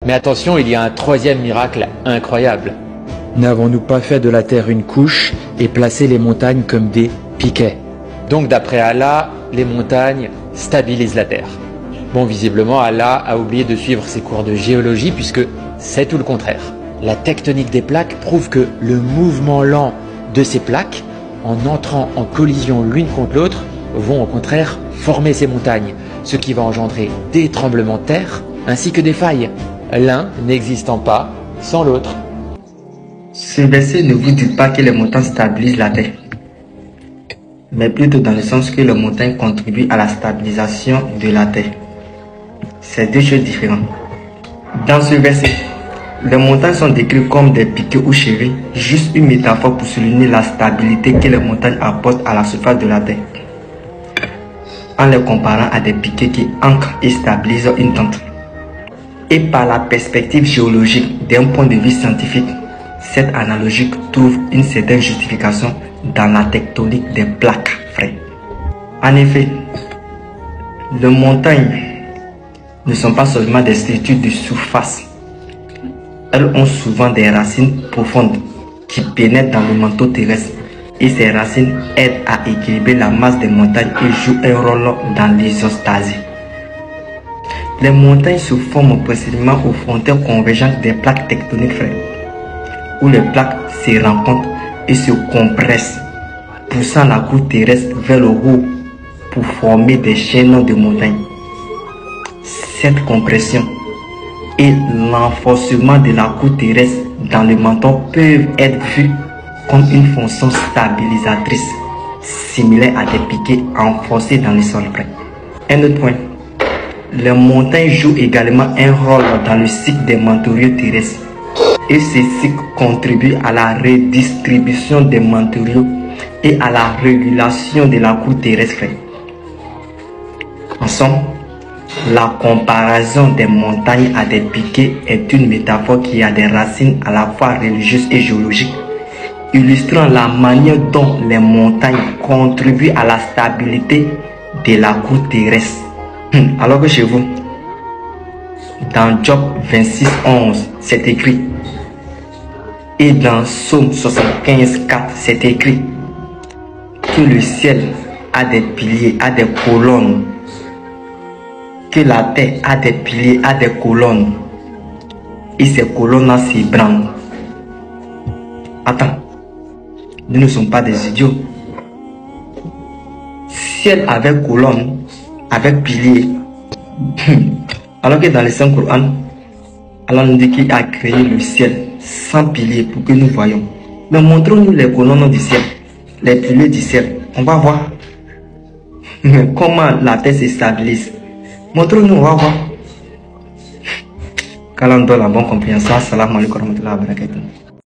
Mais attention, il y a un troisième miracle incroyable. N'avons-nous pas fait de la terre une couche et placé les montagnes comme des piquets? Donc d'après Allah, les montagnes stabilisent la terre. Bon, visiblement, Allah a oublié de suivre ses cours de géologie puisque c'est tout le contraire. La tectonique des plaques prouve que le mouvement lent de ces plaques, en entrant en collision l'une contre l'autre, vont au contraire former ces montagnes, ce qui va engendrer des tremblements de terre ainsi que des failles, l'un n'existant pas sans l'autre. Ce verset ne vous dit pas que les montagnes stabilisent la terre, mais plutôt dans le sens que les montagnes contribuent à la stabilisation de la terre. C'est deux choses différentes. Dans ce verset, les montagnes sont décrites comme des piquets ou chevilles, juste une métaphore pour souligner la stabilité que les montagnes apportent à la surface de la terre, en les comparant à des piquets qui ancrent et stabilisent une tente. Et par la perspective géologique d'un point de vue scientifique, cette analogie trouve une certaine justification dans la tectonique des plaques, frère. En effet, les montagnes ne sont pas seulement des structures de surface. Elles ont souvent des racines profondes qui pénètrent dans le manteau terrestre et ces racines aident à équilibrer la masse des montagnes et jouent un rôle dans l'isostasie. Les montagnes se forment principalement aux frontières convergentes des plaques tectoniques, frère, où les plaques se rencontrent et se compressent, poussant la croûte terrestre vers le haut pour former des chaînons de montagnes. Cette compression et l'enforcement de la croûte terrestre dans le manteau peuvent être vus comme une fonction stabilisatrice, similaire à des piquets enfoncés dans le sol. Un autre point, les montagnes jouent également un rôle dans le cycle des matériaux terrestres. Et ce cycle contribue à la redistribution des matériaux et à la régulation de la croûte terrestre. En somme, la comparaison des montagnes à des piquets est une métaphore qui a des racines à la fois religieuses et géologiques, illustrant la manière dont les montagnes contribuent à la stabilité de la croûte terrestre. Alors que chez vous, dans Job 26:11, c'est écrit, et dans Psaume 75:4, c'est écrit que le ciel a des piliers, a des colonnes, que la terre a des piliers, a des colonnes, et ces colonnes-là s'ébranlent. Attends, nous ne sommes pas des idiots. Ciel avec colonnes, avec piliers, alors que dans le Saint-Coran, Allah nous dit qu'il a créé le ciel sans piliers pour que nous voyons. Mais montrons-nous les colonnes du ciel, les piliers du ciel. On va voir. Mais comment la terre se stabilise. Montrons-nous, on va voir. Qu'Allah nous donne la bonne compréhension. Assalamu alaikum wa rahmatullahi wa barakatuh.